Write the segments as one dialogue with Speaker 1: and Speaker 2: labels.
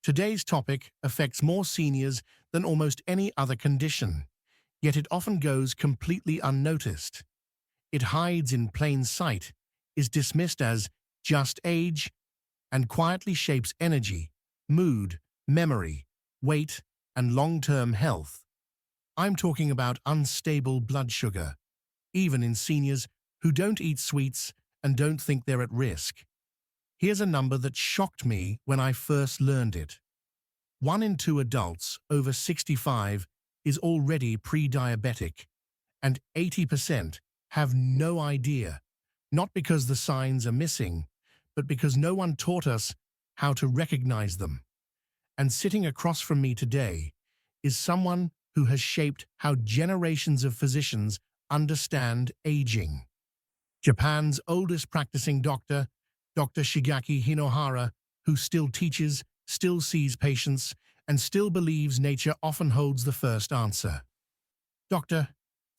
Speaker 1: Today's topic affects more seniors than almost any other condition, yet it often goes completely unnoticed. It hides in plain sight, is dismissed as just age, and quietly shapes energy, mood, memory, weight, and long-term health. I'm talking about unstable blood sugar, even in seniors who don't eat sweets and don't think they're at risk. Here's a number that shocked me when I first learned it. 1 in 2 adults over 65 is already pre-diabetic, and 80% have no idea, not because the signs are missing, but because no one taught us how to recognize them. And sitting across from me today is someone who has shaped how generations of physicians understand aging. Japan's oldest practicing doctor, Dr. Shigaki Hinohara, who still teaches, still sees patients, and still believes nature often holds the first answer. Doctor,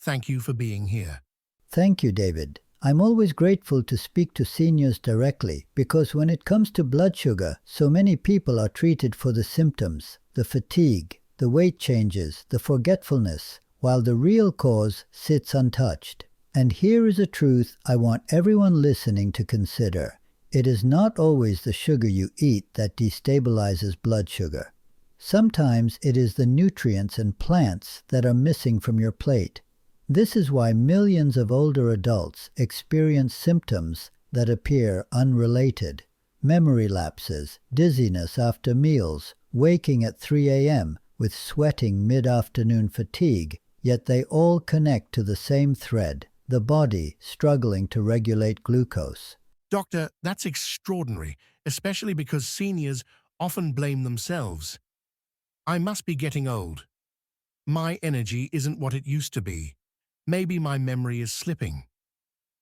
Speaker 1: thank you for being here.
Speaker 2: Thank you, David. I'm always grateful to speak to seniors directly because when it comes to blood sugar, so many people are treated for the symptoms, the fatigue, the weight changes, the forgetfulness, while the real cause sits untouched. And here is a truth I want everyone listening to consider. It is not always the sugar you eat that destabilizes blood sugar. Sometimes it is the nutrients and plants that are missing from your plate. This is why millions of older adults experience symptoms that appear unrelated. Memory lapses, dizziness after meals, waking at 3 a.m. with sweating mid-afternoon fatigue, yet they all connect to the same thread, the body struggling to regulate glucose.
Speaker 1: Doctor, that's extraordinary, especially because seniors often blame themselves. I must be getting old. My energy isn't what it used to be. Maybe my memory is slipping.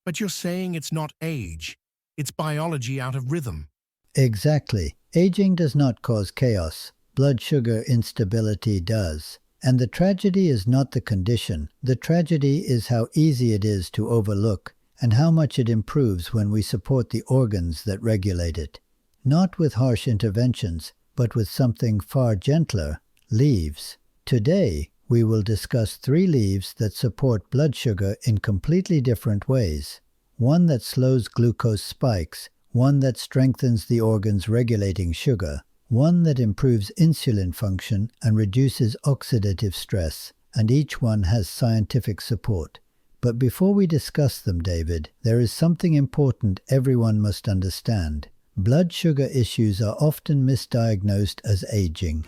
Speaker 1: But you're saying it's not age, it's biology out of rhythm.
Speaker 2: Exactly. Aging does not cause chaos. Blood sugar instability does. And the tragedy is not the condition. The tragedy is how easy it is to overlook and how much it improves when we support the organs that regulate it. Not with harsh interventions, but with something far gentler, leaves. Today, we will discuss 3 leaves that support blood sugar in completely different ways. One that slows glucose spikes, one that strengthens the organs regulating sugar, one that improves insulin function and reduces oxidative stress, and each one has scientific support. But before we discuss them, David, there is something important everyone must understand. Blood sugar issues are often misdiagnosed as aging.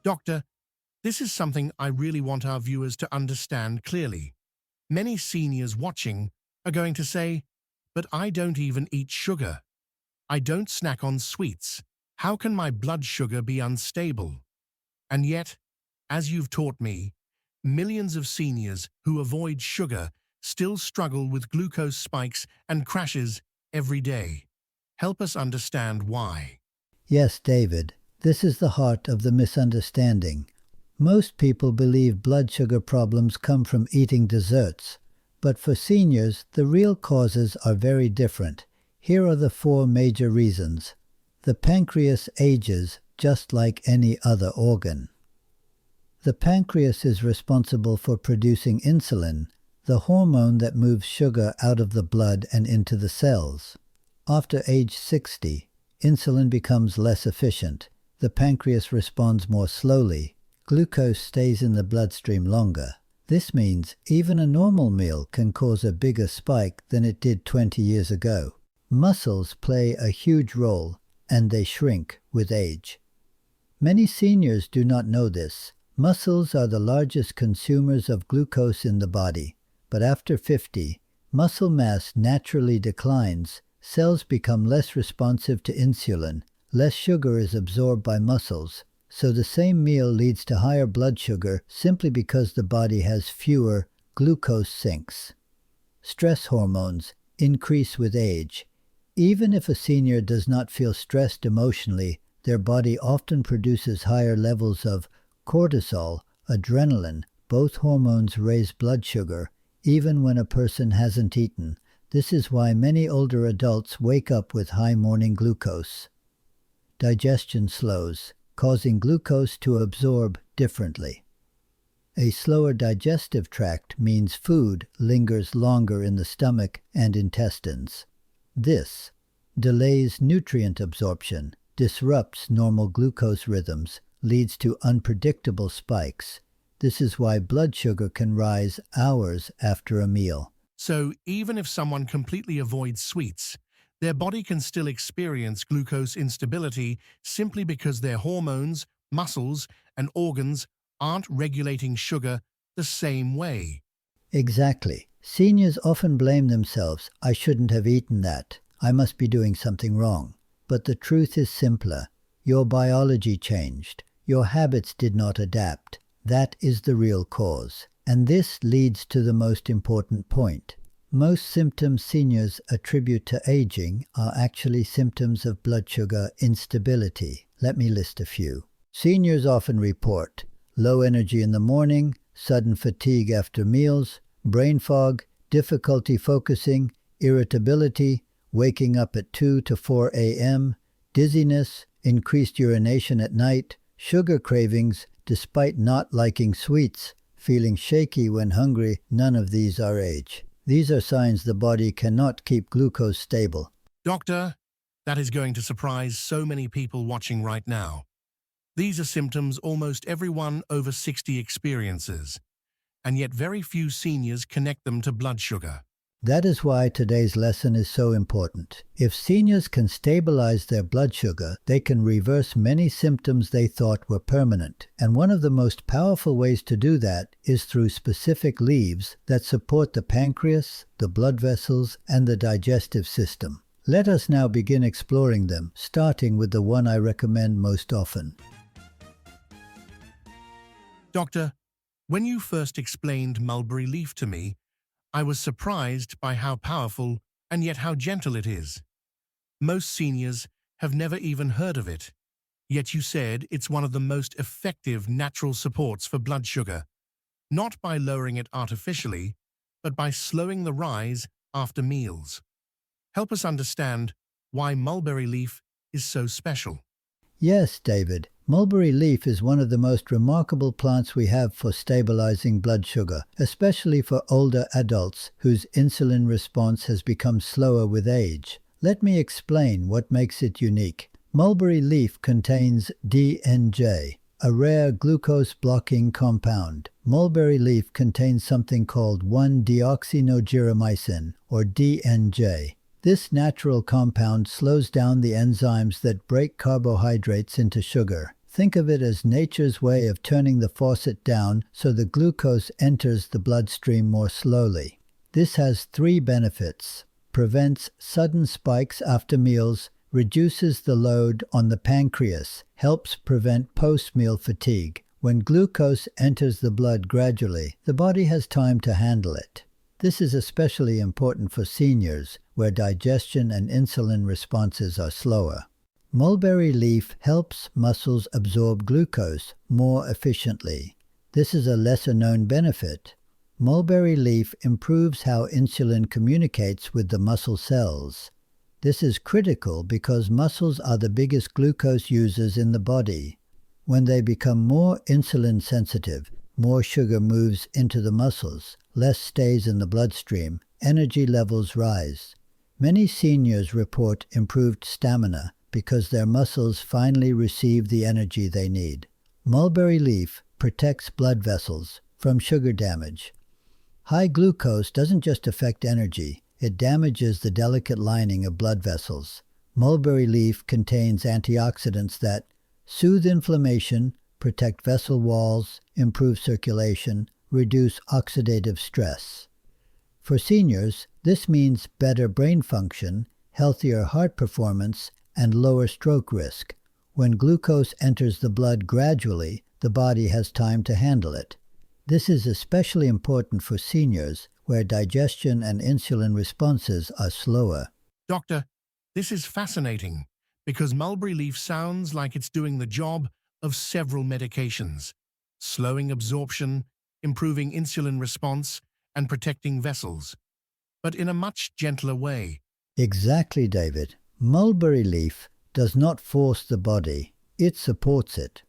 Speaker 1: Doctor, this is something I really want our viewers to understand clearly. Many seniors watching are going to say, "But I don't even eat sugar. I don't snack on sweets. How can my blood sugar be unstable?" And yet, as you've taught me, millions of seniors who avoid sugar still struggle with glucose spikes and crashes every day. Help us understand why.
Speaker 2: Yes, David, this is the heart of the misunderstanding. Most people believe blood sugar problems come from eating desserts, but for seniors, the real causes are very different. Here are the 4 major reasons. The pancreas ages just like any other organ. The pancreas is responsible for producing insulin, the hormone that moves sugar out of the blood and into the cells. After age 60, insulin becomes less efficient. The pancreas responds more slowly. Glucose stays in the bloodstream longer. This means even a normal meal can cause a bigger spike than it did 20 years ago. Muscles play a huge role, and they shrink with age. Many seniors do not know this. Muscles are the largest consumers of glucose in the body, but after 50, muscle mass naturally declines, cells become less responsive to insulin, less sugar is absorbed by muscles, so the same meal leads to higher blood sugar simply because the body has fewer glucose sinks. Stress hormones increase with age. Even if a senior does not feel stressed emotionally, their body often produces higher levels of cortisol, adrenaline. Both hormones raise blood sugar, even when a person hasn't eaten. This is why many older adults wake up with high morning glucose. digestion slows, causing glucose to absorb differently. A slower digestive tract means food lingers longer in the stomach and intestines. This delays nutrient absorption, disrupts normal glucose rhythms, leads to unpredictable spikes. This is why blood sugar can rise hours after a meal.
Speaker 1: So even if someone completely avoids sweets, their body can still experience glucose instability simply because their hormones, muscles, and organs aren't regulating sugar the same way.
Speaker 2: Exactly. Seniors often blame themselves. I shouldn't have eaten that. I must be doing something wrong. But the truth is simpler. Your biology changed. Your habits did not adapt. That is the real cause. And this leads to the most important point. Most symptoms seniors attribute to aging are actually symptoms of blood sugar instability. Let me list a few. Seniors often report low energy in the morning, sudden fatigue after meals, brain fog, difficulty focusing, irritability, waking up at 2 to 4 a.m., dizziness, increased urination at night, sugar cravings despite not liking sweets, feeling shaky when hungry. None of these are age. These are signs the body cannot keep glucose stable.
Speaker 1: Doctor, that is going to surprise so many people watching right now. These are symptoms almost everyone over 60 experiences, and yet very few seniors connect them to blood sugar.
Speaker 2: That is why today's lesson is so important. If seniors can stabilize their blood sugar, they can reverse many symptoms they thought were permanent. And one of the most powerful ways to do that is through specific leaves that support the pancreas, the blood vessels, and the digestive system. Let us now begin exploring them, starting with the one I recommend most often.
Speaker 1: Doctor, when you first explained mulberry leaf to me, I was surprised by how powerful and yet how gentle it is. Most seniors have never even heard of it, yet you said it's one of the most effective natural supports for blood sugar, not by lowering it artificially, but by slowing the rise after meals. Help us understand why mulberry leaf is so special.
Speaker 2: Yes, David. Mulberry leaf is one of the most remarkable plants we have for stabilizing blood sugar, especially for older adults whose insulin response has become slower with age. Let me explain what makes it unique. Mulberry leaf contains DNJ, a rare glucose-blocking compound. Mulberry leaf contains something called 1-deoxynogeromycin, or DNJ. This natural compound slows down the enzymes that break carbohydrates into sugar. Think of it as nature's way of turning the faucet down so the glucose enters the bloodstream more slowly. This has 3 benefits: prevents sudden spikes after meals, reduces the load on the pancreas, helps prevent post-meal fatigue. When glucose enters the blood gradually, the body has time to handle it. This is especially important for seniors, where digestion and insulin responses are slower. Mulberry leaf helps muscles absorb glucose more efficiently. This is a lesser-known benefit. Mulberry leaf improves how insulin communicates with the muscle cells. This is critical because muscles are the biggest glucose users in the body. When they become more insulin sensitive, more sugar moves into the muscles, less stays in the bloodstream, energy levels rise. Many seniors report improved stamina because their muscles finally receive the energy they need. Mulberry leaf protects blood vessels from sugar damage. High glucose doesn't just affect energy, it damages the delicate lining of blood vessels. Mulberry leaf contains antioxidants that soothe inflammation, protect vessel walls, improve circulation, reduce oxidative stress. For seniors, this means better brain function, healthier heart performance, and lower stroke risk. When glucose enters the blood gradually, the body has time to handle it. This is especially important for seniors, where digestion and insulin responses are slower.
Speaker 1: Doctor, this is fascinating because mulberry leaf sounds like it's doing the job of several medications, slowing absorption, improving insulin response, and protecting vessels, but in a much gentler way.
Speaker 2: Exactly, David. Mulberry leaf does not force the body, it supports it.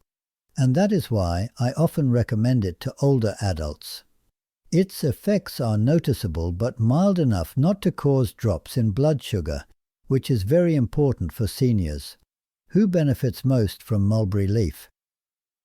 Speaker 2: And that is why I often recommend it to older adults. Its effects are noticeable but mild enough not to cause drops in blood sugar, which is very important for seniors. Who benefits most from mulberry leaf?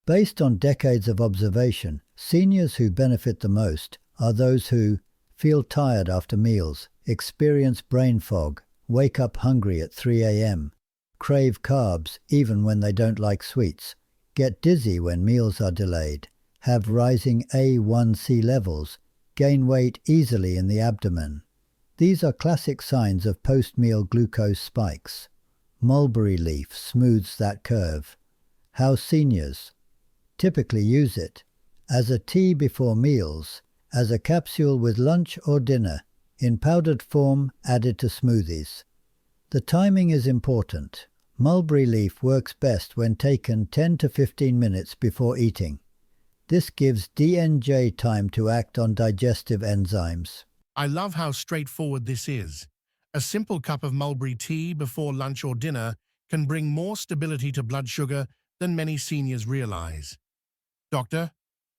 Speaker 2: Based on decades of observation, seniors who benefit the most are those who feel tired after meals, experience brain fog, wake up hungry at 3 a.m., crave carbs even when they don't like sweets, get dizzy when meals are delayed, have rising A1C levels, gain weight easily in the abdomen. These are classic signs of post-meal glucose spikes. Mulberry leaf smooths that curve. How seniors typically use it: as a tea before meals, as a capsule with lunch or dinner, in powdered form added to smoothies. The timing is important. Mulberry leaf works best when taken 10 to 15 minutes before eating. This gives DNJ time to act on digestive enzymes.
Speaker 1: I love how straightforward this is. A simple cup of mulberry tea before lunch or dinner can bring more stability to blood sugar than many seniors realize. Doctor,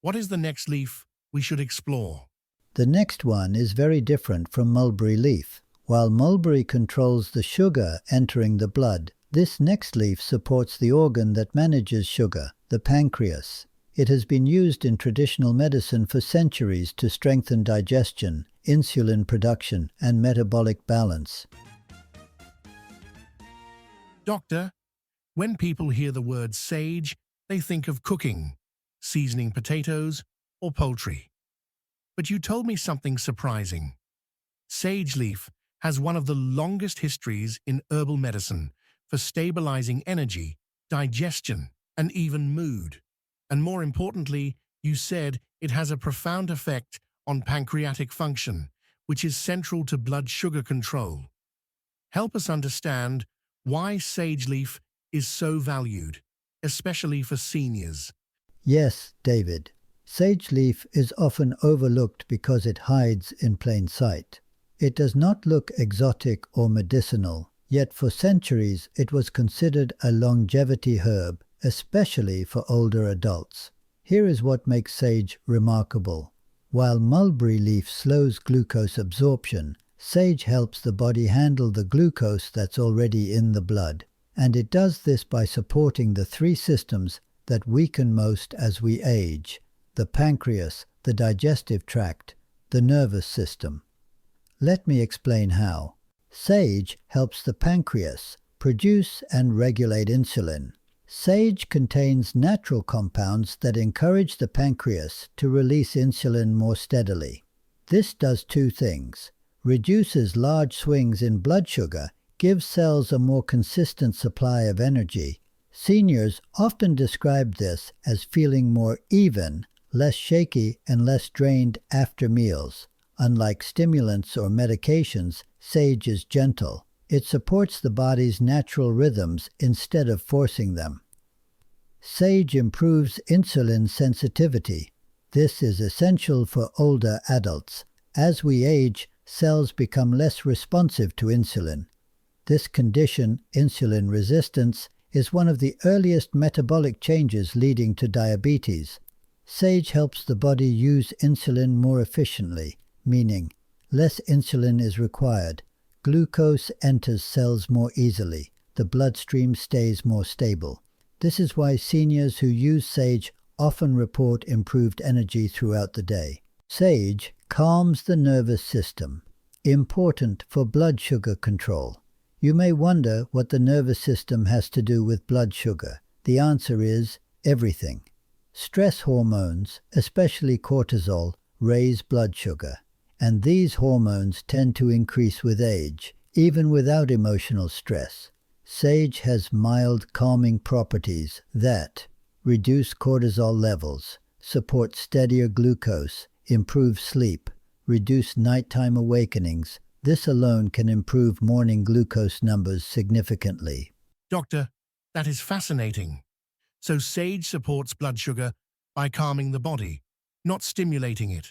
Speaker 1: what is the next leaf we should explore?
Speaker 2: The next one is very different from mulberry leaf. While mulberry controls the sugar entering the blood, this next leaf supports the organ that manages sugar, the pancreas. It has been used in traditional medicine for centuries to strengthen digestion, insulin production, and metabolic balance.
Speaker 1: Doctor, when people hear the word sage, they think of cooking, seasoning potatoes, or poultry. But you told me something surprising. Sage leaf has one of the longest histories in herbal medicine for stabilizing energy, digestion, and even mood. And more importantly, you said it has a profound effect on pancreatic function, which is central to blood sugar control. Help us understand why sage leaf is so valued, especially for seniors.
Speaker 2: Yes, David. Sage leaf is often overlooked because it hides in plain sight. It does not look exotic or medicinal, yet for centuries it was considered a longevity herb, especially for older adults. Here is what makes sage remarkable. While mulberry leaf slows glucose absorption, sage helps the body handle the glucose that's already in the blood. And it does this by supporting the three systems that weaken most as we age: the pancreas, the digestive tract, the nervous system. Let me explain how. Sage helps the pancreas produce and regulate insulin. Sage contains natural compounds that encourage the pancreas to release insulin more steadily. This does two things: reduces large swings in blood sugar, gives cells a more consistent supply of energy. Seniors often describe this as feeling more even, less shaky, and less drained after meals. Unlike stimulants or medications, sage is gentle. It supports the body's natural rhythms instead of forcing them. Sage improves insulin sensitivity. This is essential for older adults. As we age, cells become less responsive to insulin. This condition, insulin resistance, is one of the earliest metabolic changes leading to diabetes. Sage helps the body use insulin more efficiently, meaning less insulin is required. Glucose enters cells more easily. The bloodstream stays more stable. This is why seniors who use sage often report improved energy throughout the day. Sage calms the nervous system, important for blood sugar control. You may wonder what the nervous system has to do with blood sugar. The answer is everything. Stress hormones, especially cortisol, raise blood sugar, and these hormones tend to increase with age, even without emotional stress. Sage has mild calming properties that reduce cortisol levels, support steadier glucose, improve sleep, reduce nighttime awakenings. This alone can improve morning glucose numbers significantly.
Speaker 1: Doctor, that is fascinating. So sage supports blood sugar by calming the body, not stimulating it.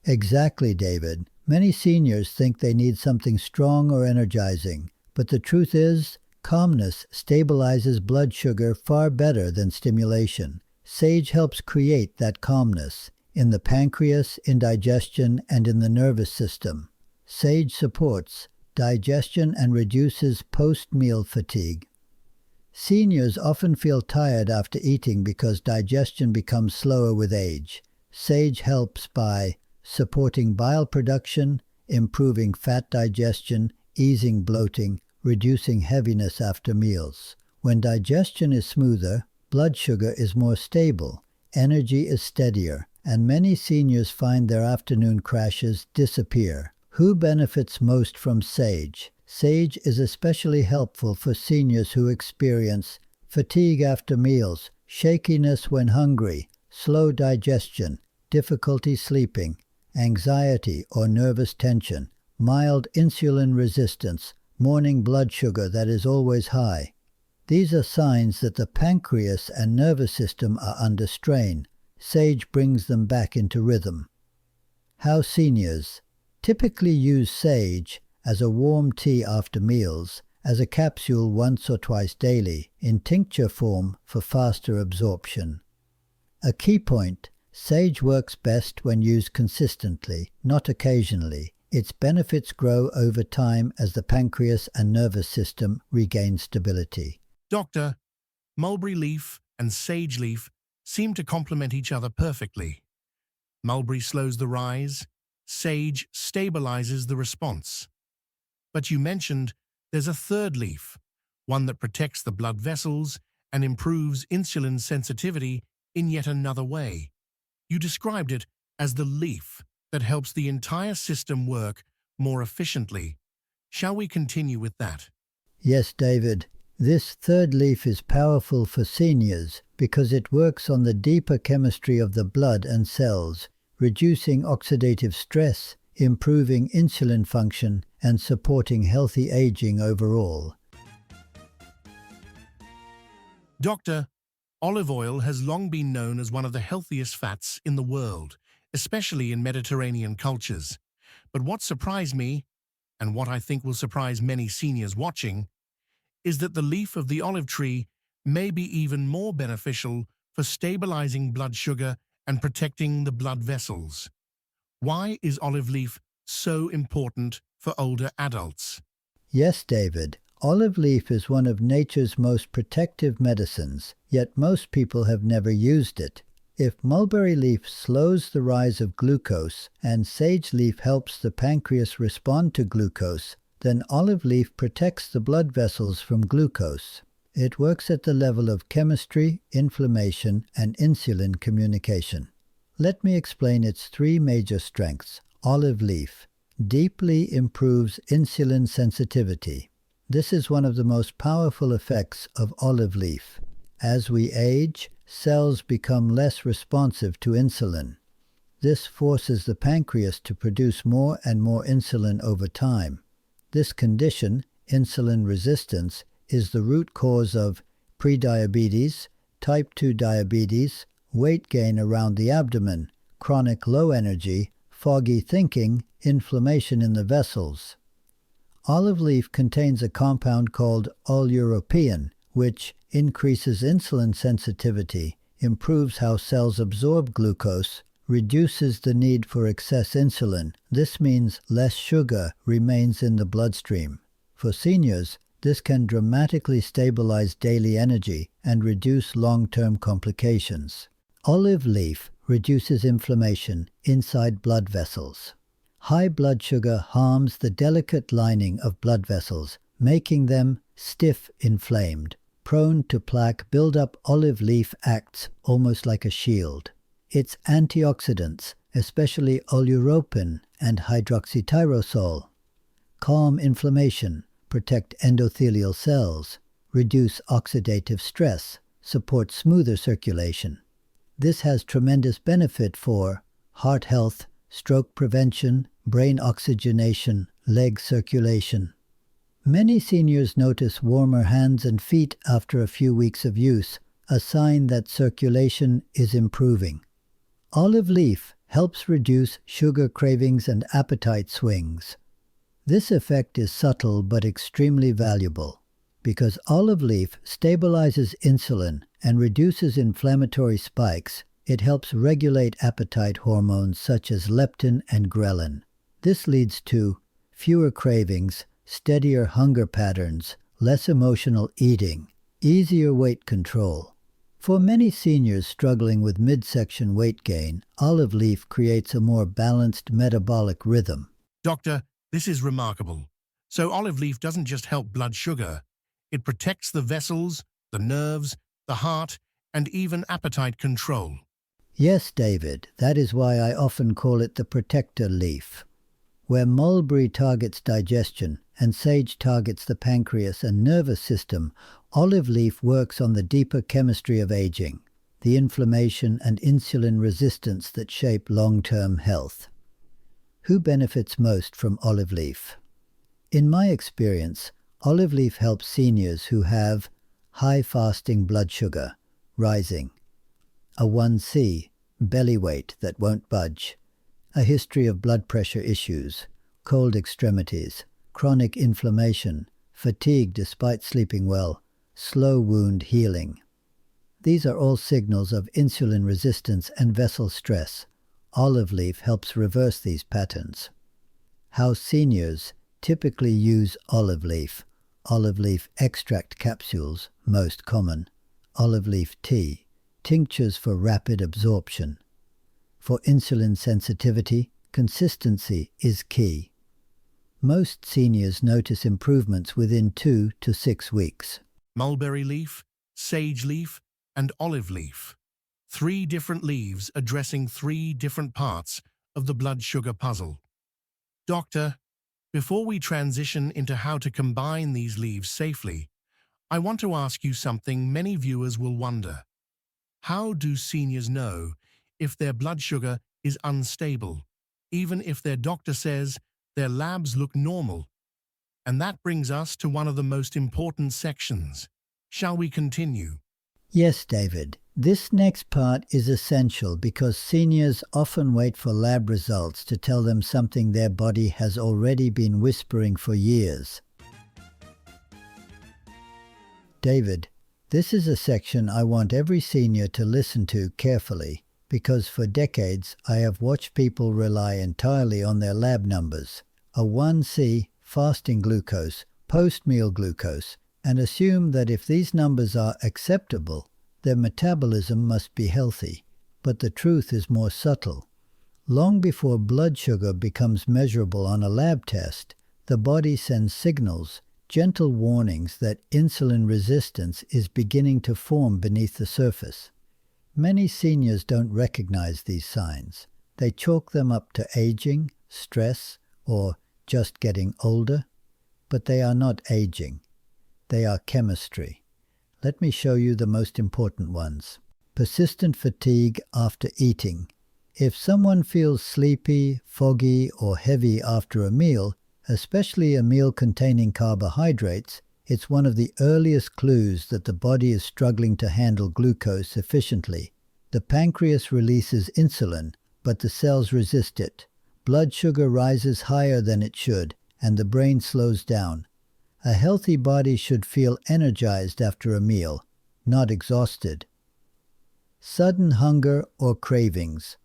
Speaker 2: Exactly, David. Many seniors think they need something strong or energizing, but the truth is, Calmness stabilizes blood sugar far better than stimulation. Sage helps create that calmness in the pancreas, in digestion, and in the nervous system. Sage supports digestion and reduces post-meal fatigue. Seniors often feel tired after eating because digestion becomes slower with age. Sage helps by supporting bile production, improving fat digestion, easing bloating, reducing heaviness after meals. When digestion is smoother, blood sugar is more stable, energy is steadier, and many seniors find their afternoon crashes disappear. Who benefits most from Sage? Sage is especially helpful for seniors who experience fatigue after meals, shakiness when hungry, slow digestion, difficulty sleeping, anxiety or nervous tension, mild insulin resistance, morning blood sugar that is always high. These are signs that the pancreas and nervous system are under strain. Sage brings them back into rhythm. How seniors typically use Sage as a warm tea after meals, as a capsule once or twice daily, in tincture form for faster absorption. A key point: Sage works best when used consistently, not occasionally. Its benefits grow over time as the pancreas and nervous system regain stability.
Speaker 1: Doctor, mulberry leaf and sage leaf seem to complement each other perfectly. Mulberry slows the rise, sage stabilizes the response. But you mentioned there's a third leaf, one that protects the blood vessels and improves insulin sensitivity in yet another way. You described it as the leaf that helps the entire system work more efficiently. Shall we continue with that?
Speaker 2: Yes, David. This third leaf is powerful for seniors because it works on the deeper chemistry of the blood and cells, reducing oxidative stress, improving insulin function, and supporting healthy aging overall.
Speaker 1: Doctor, olive oil has long been known as one of the healthiest fats in the world, especially in Mediterranean cultures. But what surprised me, and what I think will surprise many seniors watching, is that the leaf of the olive tree may be even more beneficial for stabilizing blood sugar and protecting the blood vessels. Why is olive leaf so important for older adults?
Speaker 2: Yes, David. Olive leaf is one of nature's most protective medicines, yet most people have never used it. If mulberry leaf slows the rise of glucose and sage leaf helps the pancreas respond to glucose, then olive leaf protects the blood vessels from glucose. It works at the level of chemistry, inflammation, and insulin communication. Let me explain its three major strengths. Olive leaf deeply improves insulin sensitivity. This is one of the most powerful effects of olive leaf. As we age, cells become less responsive to insulin. This forces the pancreas to produce more and more insulin over time. This condition, insulin resistance, is the root cause of prediabetes, type 2 diabetes, weight gain around the abdomen, chronic low energy, foggy thinking, inflammation in the vessels. Olive leaf contains a compound called oleuropein, which increases insulin sensitivity, improves how cells absorb glucose, reduces the need for excess insulin. This means less sugar remains in the bloodstream. For seniors, this can dramatically stabilize daily energy and reduce long-term complications. Olive leaf reduces inflammation inside blood vessels. High blood sugar harms the delicate lining of blood vessels, making them stiff, inflamed. Prone to plaque buildup, olive leaf acts almost like a shield. Its antioxidants, especially oleuropein and hydroxytyrosol, calm inflammation, protect endothelial cells, reduce oxidative stress, support smoother circulation. This has tremendous benefit for heart health, stroke prevention, brain oxygenation, leg circulation. Many seniors notice warmer hands and feet after a few weeks of use, a sign that circulation is improving. Olive leaf helps reduce sugar cravings and appetite swings. This effect is subtle but extremely valuable. Because olive leaf stabilizes insulin and reduces inflammatory spikes, it helps regulate appetite hormones such as leptin and ghrelin. This leads to fewer cravings, steadier hunger patterns, less emotional eating, easier weight control. For many seniors struggling with midsection weight gain, olive leaf creates a more balanced metabolic rhythm.
Speaker 1: Doctor, this is remarkable. So olive leaf doesn't just help blood sugar. It protects the vessels, the nerves, the heart, and even appetite control.
Speaker 2: Yes, David, that is why I often call it the protector leaf. Where mulberry targets digestion and sage targets the pancreas and nervous system, olive leaf works on the deeper chemistry of aging, the inflammation and insulin resistance that shape long-term health. Who benefits most from olive leaf? In my experience, olive leaf helps seniors who have high fasting blood sugar, rising, a 1C, belly weight that won't budge, a history of blood pressure issues, cold extremities, chronic inflammation, fatigue despite sleeping well, slow wound healing. These are all signals of insulin resistance and vessel stress. Olive leaf helps reverse these patterns. How seniors typically use olive leaf extract capsules, most common, olive leaf tea, tinctures for rapid absorption. For insulin sensitivity, consistency is key. Most seniors notice improvements within 2 to 6 weeks.
Speaker 1: Mulberry leaf, sage leaf, and olive leaf. 3 different leaves addressing 3 different parts of the blood sugar puzzle. Doctor, before we transition into how to combine these leaves safely, I want to ask you something many viewers will wonder. How do seniors know if their blood sugar is unstable, even if their doctor says their labs look normal? And that brings us to one of the most important sections. Shall we continue?
Speaker 2: Yes, David. This next part is essential because seniors often wait for lab results to tell them something their body has already been whispering for years. David, this is a section I want every senior to listen to carefully because for decades I have watched people rely entirely on their lab numbers, a 1C fasting glucose, post-meal glucose, and assume that if these numbers are acceptable, their metabolism must be healthy. But the truth is more subtle. Long before blood sugar becomes measurable on a lab test, the body sends signals, gentle warnings that insulin resistance is beginning to form beneath the surface. Many seniors don't recognize these signs. They chalk them up to aging, stress, or just getting older. But they are not aging. They are chemistry. Let me show you the most important ones. Persistent fatigue after eating. If someone feels sleepy, foggy, or heavy after a meal, especially a meal containing carbohydrates, it's one of the earliest clues that the body is struggling to handle glucose efficiently. The pancreas releases insulin, but the cells resist it. Blood sugar rises higher than it should, and the brain slows down. A healthy body should feel energized after a meal, not exhausted. Sudden hunger or cravings.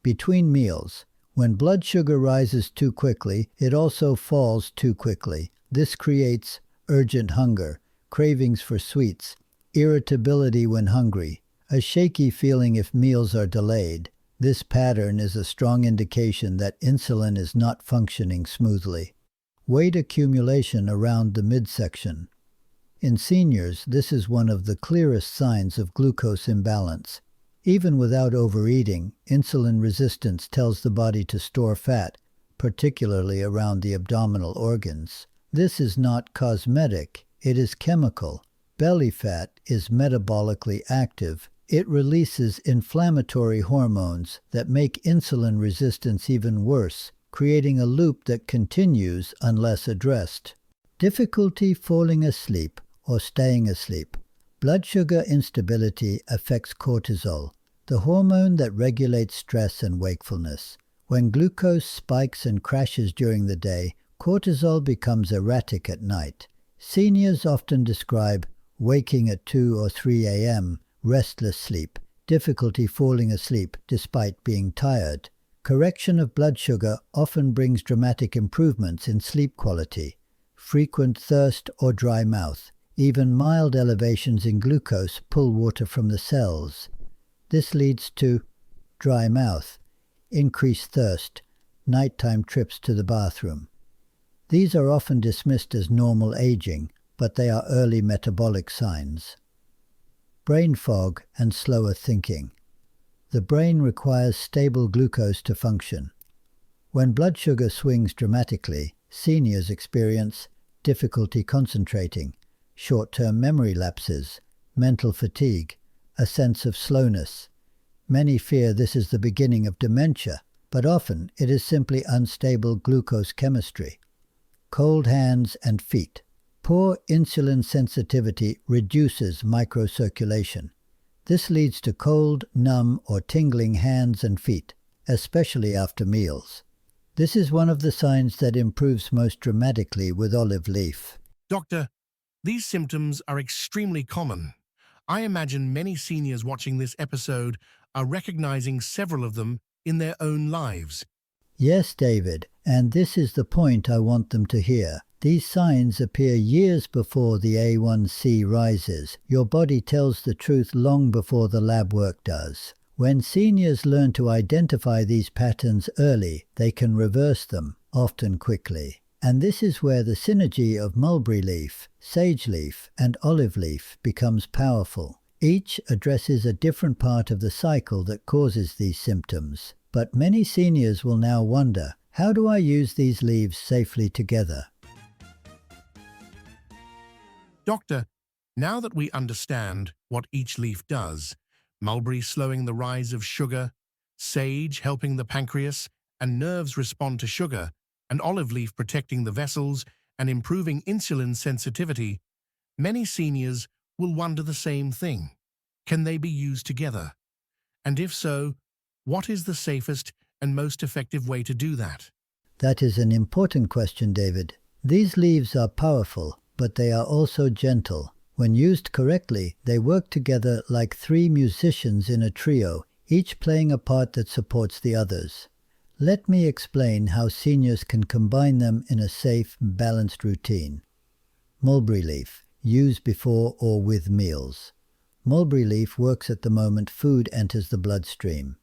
Speaker 2: Between meals, when blood sugar rises too quickly, it also falls too quickly. This creates urgent hunger, cravings for sweets, irritability when hungry, a shaky feeling if meals are delayed. This pattern is a strong indication that insulin is not functioning smoothly. Weight accumulation around the midsection. In seniors, this is one of the clearest signs of glucose imbalance. Even without overeating, insulin resistance tells the body to store fat, particularly around the abdominal organs. This is not cosmetic, it is chemical. Belly fat is metabolically active. It releases inflammatory hormones that make insulin resistance even worse, creating a loop that continues unless addressed. Difficulty falling asleep or staying asleep. Blood sugar instability affects cortisol, the hormone that regulates stress and wakefulness. When glucose spikes and crashes during the day, cortisol becomes erratic at night. Seniors often describe waking at 2 or 3 a.m., restless sleep, difficulty falling asleep despite being tired. Correction of blood sugar often brings dramatic improvements in sleep quality. Frequent thirst or dry mouth. Even mild elevations in glucose pull water from the cells. This leads to dry mouth, increased thirst, nighttime trips to the bathroom. These are often dismissed as normal aging, but they are early metabolic signs. Brain fog and slower thinking. The brain requires stable glucose to function. When blood sugar swings dramatically, seniors experience difficulty concentrating, short-term memory lapses, mental fatigue, a sense of slowness. Many fear this is the beginning of dementia, but often it is simply unstable glucose chemistry. Cold hands and feet. Poor insulin sensitivity reduces microcirculation. This leads to cold, numb, or tingling hands and feet, especially after meals. This is one of the signs that improves most dramatically with olive leaf.
Speaker 1: Doctor, these symptoms are extremely common. I imagine many seniors watching this episode are recognizing several of them in their own lives.
Speaker 2: Yes, David, and this is the point I want them to hear. These signs appear years before the A1C rises. Your body tells the truth long before the lab work does. When seniors learn to identify these patterns early, they can reverse them, often quickly. And this is where the synergy of mulberry leaf, sage leaf, and olive leaf becomes powerful. Each addresses a different part of the cycle that causes these symptoms. But many seniors will now wonder, how do I use these leaves safely together?
Speaker 1: Doctor, now that we understand what each leaf does, mulberry slowing the rise of sugar, sage helping the pancreas and nerves respond to sugar, and olive leaf protecting the vessels and improving insulin sensitivity, many seniors will wonder the same thing. Can they be used together? And if so, what is the safest and most effective way to do that?
Speaker 2: That is an important question, David. These leaves are powerful, but they are also gentle. When used correctly, they work together like 3 musicians in a trio, each playing a part that supports the others. Let me explain how seniors can combine them in a safe, balanced routine. Mulberry leaf. Use before or with meals. Mulberry leaf works at the moment food enters the bloodstream.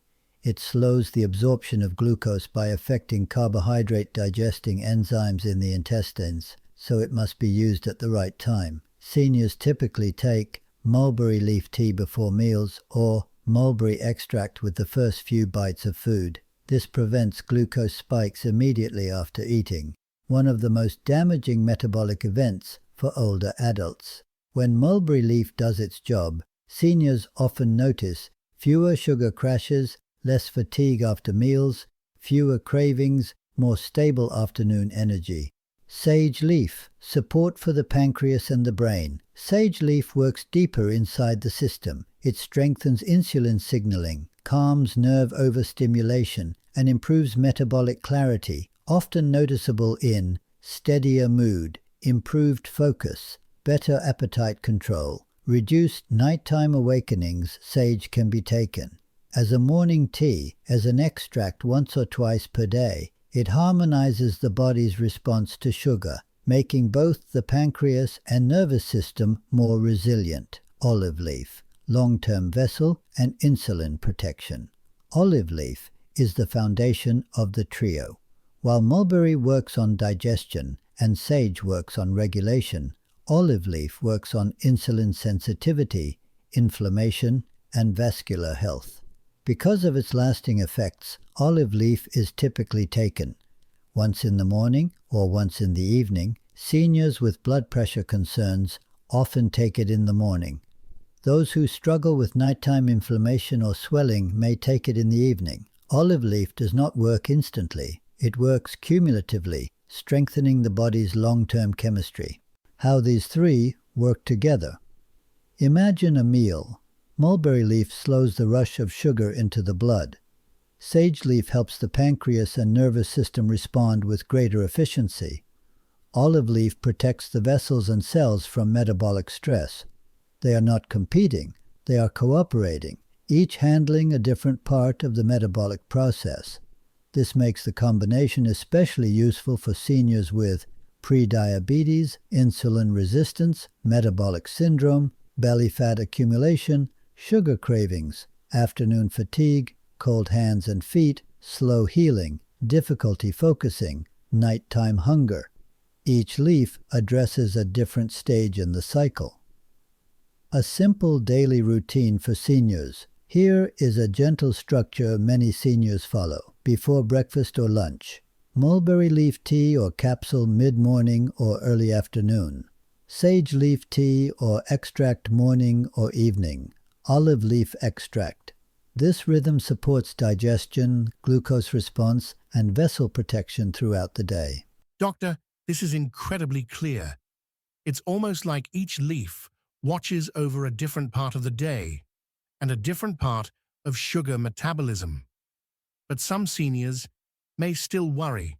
Speaker 2: It slows the absorption of glucose by affecting carbohydrate-digesting enzymes in the intestines, so it must be used at the right time. Seniors typically take mulberry leaf tea before meals or mulberry extract with the first few bites of food. This prevents glucose spikes immediately after eating, one of the most damaging metabolic events for older adults. When mulberry leaf does its job, seniors often notice fewer sugar crashes, less fatigue after meals, fewer cravings, more stable afternoon energy. Sage leaf. Support for the pancreas and the brain. Sage leaf works deeper inside the system. It strengthens insulin signaling, calms nerve overstimulation, and improves metabolic clarity, often noticeable in steadier mood, improved focus, better appetite control, reduced nighttime awakenings. Sage can be taken as a morning tea, as an extract once or twice per day. It harmonizes the body's response to sugar, making both the pancreas and nervous system more resilient. Olive leaf. Long-term vessel and insulin protection. Olive leaf is the foundation of the trio. While mulberry works on digestion and sage works on regulation, olive leaf works on insulin sensitivity, inflammation, and vascular health. Because of its lasting effects, olive leaf is typically taken once in the morning or once in the evening. Seniors with blood pressure concerns often take it in the morning. Those who struggle with nighttime inflammation or swelling may take it in the evening. Olive leaf does not work instantly. It works cumulatively, strengthening the body's long-term chemistry. How these 3 work together. Imagine a meal. Mulberry leaf slows the rush of sugar into the blood. Sage leaf helps the pancreas and nervous system respond with greater efficiency. Olive leaf protects the vessels and cells from metabolic stress. They are not competing, they are cooperating, each handling a different part of the metabolic process. This makes the combination especially useful for seniors with prediabetes, insulin resistance, metabolic syndrome, belly fat accumulation, sugar cravings, afternoon fatigue, cold hands and feet, slow healing, difficulty focusing, nighttime hunger. Each leaf addresses a different stage in the cycle. A simple daily routine for seniors. Here is a gentle structure many seniors follow before breakfast or lunch. Mulberry leaf tea or capsule mid-morning or early afternoon. Sage leaf tea or extract morning or evening. Olive leaf extract. This rhythm supports digestion, glucose response, and vessel protection throughout the day.
Speaker 1: Doctor, this is incredibly clear. It's almost like each leaf watches over a different part of the day and a different part of sugar metabolism. But some seniors may still worry.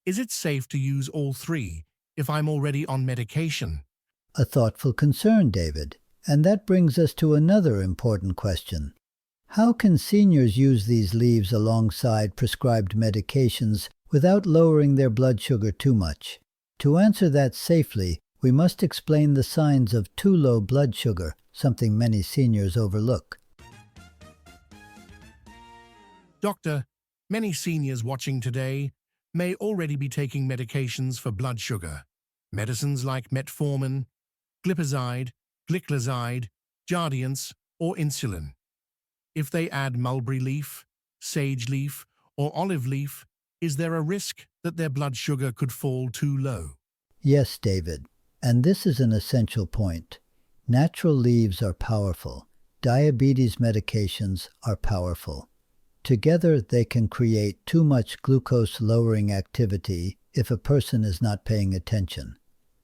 Speaker 1: Is it safe to use all three if I'm already on medication?
Speaker 2: A thoughtful concern, David. And that brings us to another important question. How can seniors use these leaves alongside prescribed medications without lowering their blood sugar too much? To answer that safely, we must explain the signs of too low blood sugar, something many seniors overlook.
Speaker 1: Doctor, many seniors watching today may already be taking medications for blood sugar. Medicines like metformin, glipizide, gliclazide, Jardiance, or insulin. If they add mulberry leaf, sage leaf, or olive leaf, is there a risk that their blood sugar could fall too low?
Speaker 2: Yes, David, and this is an essential point. Natural leaves are powerful. Diabetes medications are powerful. Together, they can create too much glucose-lowering activity if a person is not paying attention.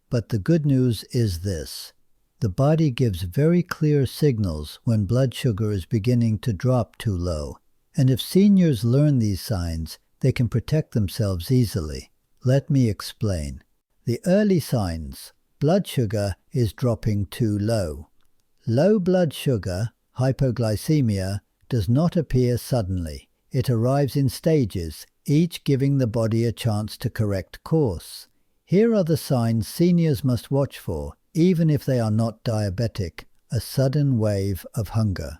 Speaker 2: But the good news is this. The body gives very clear signals when blood sugar is beginning to drop too low. And if seniors learn these signs, they can protect themselves easily. Let me explain. The early signs. Blood sugar is dropping too low. Low blood sugar, hypoglycemia, does not appear suddenly. It arrives in stages, each giving the body a chance to correct course. Here are the signs seniors must watch for, even if they are not diabetic. A sudden wave of hunger.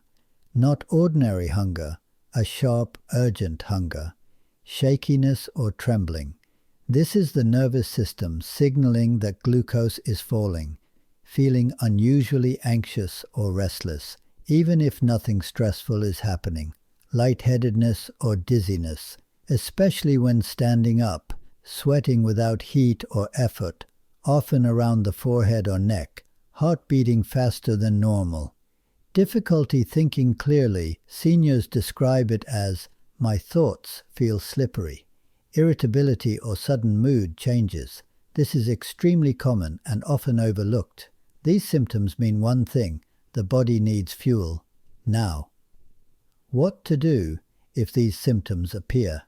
Speaker 2: Not ordinary hunger, a sharp, urgent hunger. Shakiness or trembling. This is the nervous system signaling that glucose is falling. Feeling unusually anxious or restless, even if nothing stressful is happening. Lightheadedness or dizziness, especially when standing up. Sweating without heat or effort, often around the forehead or neck. Heart beating faster than normal. Difficulty thinking clearly. Seniors describe it as, "My thoughts feel slippery." Irritability or sudden mood changes. This is extremely common and often overlooked. These symptoms mean one thing: the body needs fuel. Now. What to do if these symptoms appear?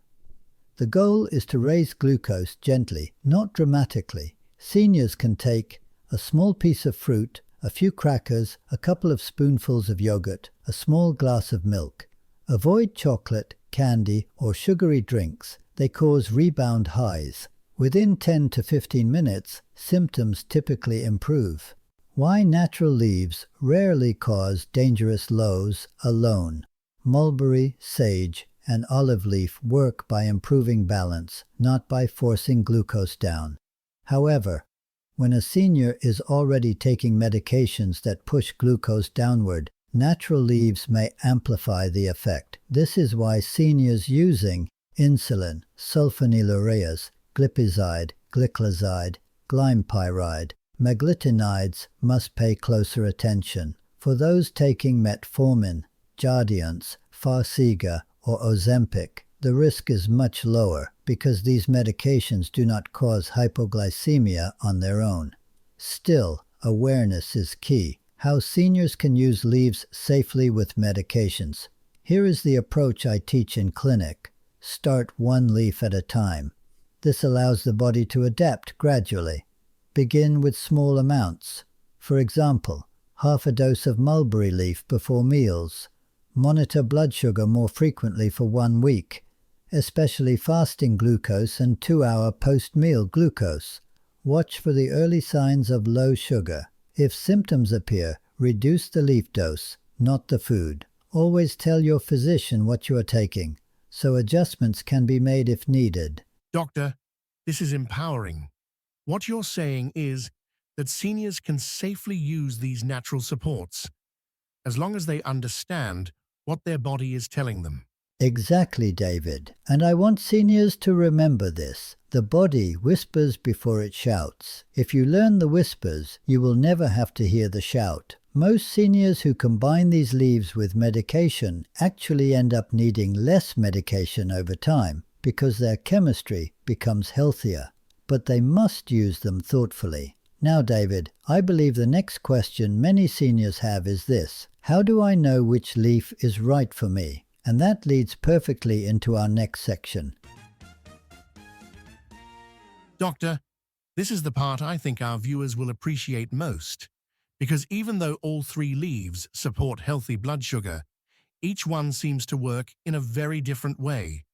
Speaker 2: The goal is to raise glucose gently, not dramatically. Seniors can take a small piece of fruit, a few crackers, a couple of spoonfuls of yogurt, a small glass of milk. Avoid chocolate, candy, or sugary drinks. They cause rebound highs. Within 10 to 15 minutes, symptoms typically improve. Why natural leaves rarely cause dangerous lows alone. Mulberry, sage, and olive leaf work by improving balance, not by forcing glucose down. However, when a senior is already taking medications that push glucose downward, natural leaves may amplify the effect. This is why seniors using insulin, sulfonylureas, glipizide, gliclazide, glympyride, meglitinides must pay closer attention. For those taking metformin, Jardiance, Farxiga, or Ozempic, the risk is much lower because these medications do not cause hypoglycemia on their own. Still, awareness is key. How seniors can use leaves safely with medications. Here is the approach I teach in clinic. Start one leaf at a time. This allows the body to adapt gradually. Begin with small amounts. For example, half a dose of mulberry leaf before meals. Monitor blood sugar more frequently for 1 week, especially fasting glucose and 2-hour post-meal glucose. Watch for the early signs of low sugar. If symptoms appear, reduce the leaf dose, not the food. Always tell your physician what you are taking, so adjustments can be made if needed.
Speaker 1: Doctor, this is empowering. What you're saying is that seniors can safely use these natural supports, as long as they understand what their body is telling them.
Speaker 2: Exactly, David. And I want seniors to remember this. The body whispers before it shouts. If you learn the whispers, you will never have to hear the shout. Most seniors who combine these leaves with medication actually end up needing less medication over time because their chemistry becomes healthier. But they must use them thoughtfully. Now, David, I believe the next question many seniors have is this: how do I know which leaf is right for me? And that leads perfectly into our next section.
Speaker 1: Doctor, this is the part I think our viewers will appreciate most, because even though all 3 leaves support healthy blood sugar, each one seems to work in a very different way.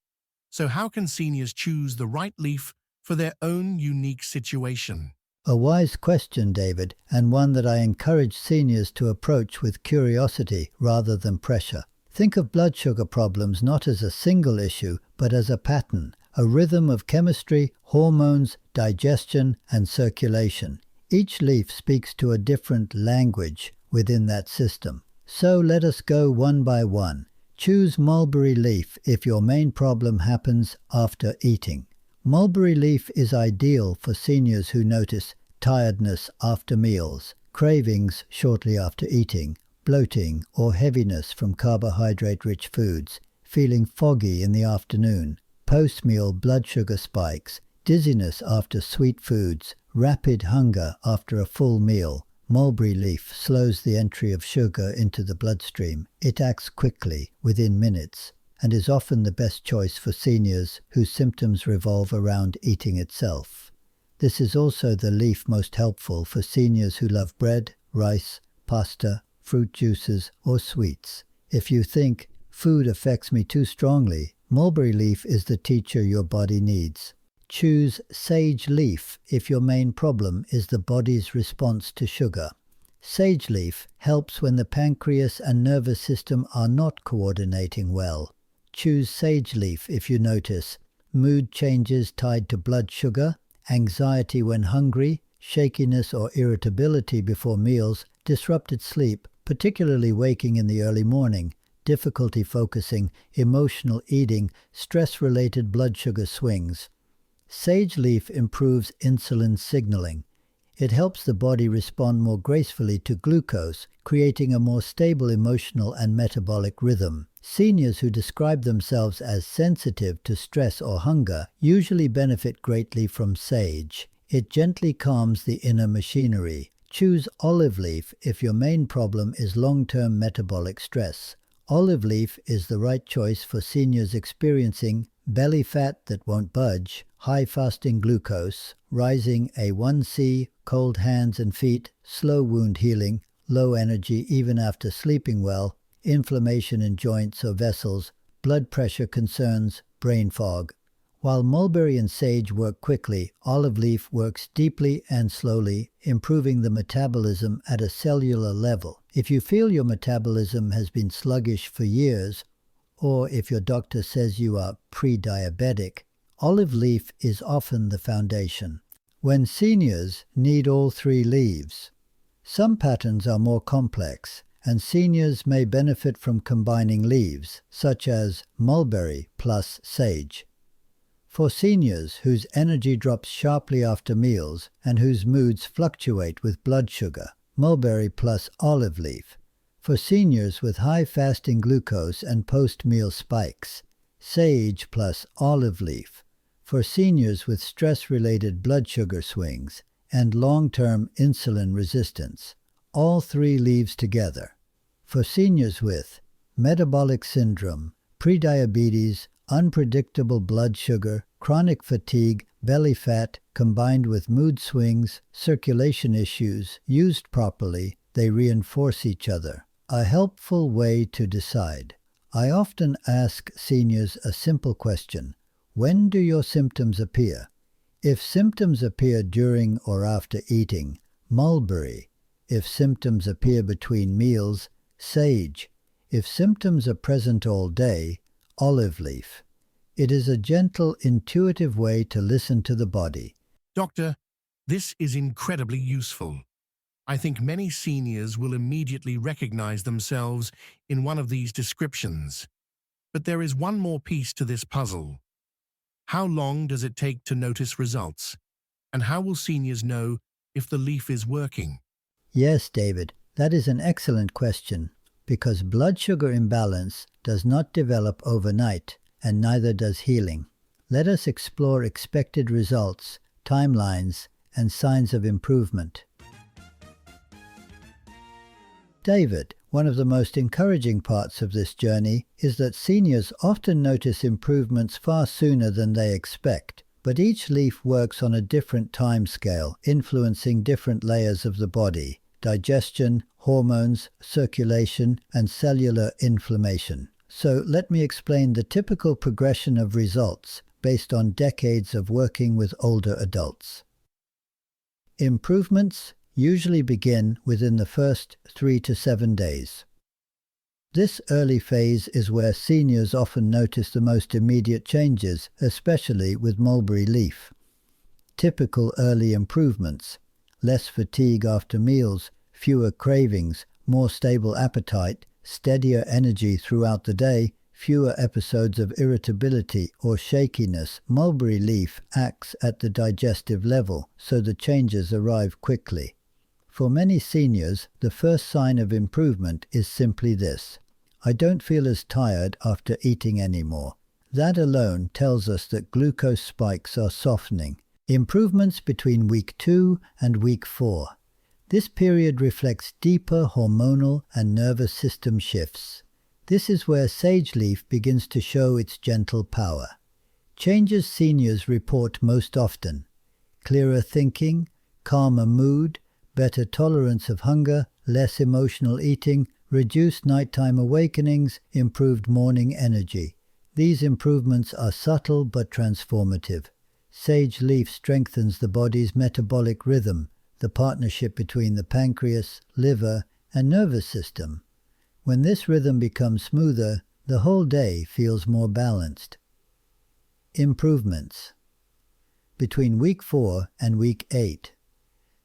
Speaker 1: So how can seniors choose the right leaf for their own unique situation?
Speaker 2: A wise question, David, and one that I encourage seniors to approach with curiosity rather than pressure. Think of blood sugar problems not as a single issue, but as a pattern, a rhythm of chemistry, hormones, digestion, and circulation. Each leaf speaks to a different language within that system. So let us go one by one. Choose mulberry leaf if your main problem happens after eating. Mulberry leaf is ideal for seniors who notice tiredness after meals, cravings shortly after eating, bloating or heaviness from carbohydrate-rich foods, feeling foggy in the afternoon, post-meal blood sugar spikes, dizziness after sweet foods, rapid hunger after a full meal. Mulberry leaf slows the entry of sugar into the bloodstream. It acts quickly, within minutes, and is often the best choice for seniors whose symptoms revolve around eating itself. This is also the leaf most helpful for seniors who love bread, rice, pasta, fruit juices, or sweets. If you think, food affects me too strongly, mulberry leaf is the teacher your body needs. Choose sage leaf if your main problem is the body's response to sugar. Sage leaf helps when the pancreas and nervous system are not coordinating well. Choose sage leaf if you notice mood changes tied to blood sugar, anxiety when hungry, shakiness or irritability before meals, disrupted sleep, particularly waking in the early morning, difficulty focusing, emotional eating, stress-related blood sugar swings. Sage leaf improves insulin signaling. It helps the body respond more gracefully to glucose, creating a more stable emotional and metabolic rhythm. Seniors who describe themselves as sensitive to stress or hunger usually benefit greatly from sage. It gently calms the inner machinery. Choose olive leaf if your main problem is long-term metabolic stress. Olive leaf is the right choice for seniors experiencing belly fat that won't budge, high fasting glucose, rising A1C, cold hands and feet, slow wound healing, low energy even after sleeping well, inflammation in joints or vessels, blood pressure concerns, brain fog. While mulberry and sage work quickly, olive leaf works deeply and slowly, improving the metabolism at a cellular level. If you feel your metabolism has been sluggish for years, or if your doctor says you are pre-diabetic, olive leaf is often the foundation. When seniors need all 3 leaves, some patterns are more complex, and seniors may benefit from combining leaves, such as mulberry plus sage. For seniors whose energy drops sharply after meals and whose moods fluctuate with blood sugar, mulberry plus olive leaf. For seniors with high fasting glucose and post-meal spikes, sage plus olive leaf. For seniors with stress-related blood sugar swings and long-term insulin resistance, all 3 leaves together. For seniors with metabolic syndrome, prediabetes, unpredictable blood sugar, chronic fatigue, belly fat, combined with mood swings, circulation issues, used properly, they reinforce each other. A helpful way to decide. I often ask seniors a simple question. When do your symptoms appear? If symptoms appear during or after eating, mulberry. If symptoms appear between meals, sage. If symptoms are present all day, olive leaf. It is a gentle, intuitive way to listen to the body.
Speaker 1: Doctor, this is incredibly useful. I think many seniors will immediately recognize themselves in one of these descriptions. But there is one more piece to this puzzle. How long does it take to notice results? And how will seniors know if the leaf is working?
Speaker 2: Yes, David, that is an excellent question, because blood sugar imbalance does not develop overnight, and neither does healing. Let us explore expected results, timelines, and signs of improvement. David, one of the most encouraging parts of this journey is that seniors often notice improvements far sooner than they expect, but each leaf works on a different time scale, influencing different layers of the body: digestion, hormones, circulation, and cellular inflammation. So let me explain the typical progression of results based on decades of working with older adults. Improvements usually begin within the first 3 to 7 days. This early phase is where seniors often notice the most immediate changes, especially with mulberry leaf. Typical early improvements: less fatigue after meals, fewer cravings, more stable appetite, steadier energy throughout the day, fewer episodes of irritability or shakiness. Mulberry leaf acts at the digestive level, so the changes arrive quickly. For many seniors, the first sign of improvement is simply this: I don't feel as tired after eating anymore. That alone tells us that glucose spikes are softening. Improvements between week 2 and week 4. This period reflects deeper hormonal and nervous system shifts. This is where sage leaf begins to show its gentle power. Changes seniors report most often: clearer thinking, calmer mood, better tolerance of hunger, less emotional eating, reduced nighttime awakenings, improved morning energy. These improvements are subtle but transformative. Sage leaf strengthens the body's metabolic rhythm, the partnership between the pancreas, liver, and nervous system. When this rhythm becomes smoother, the whole day feels more balanced. Improvements between week 4 and week 8.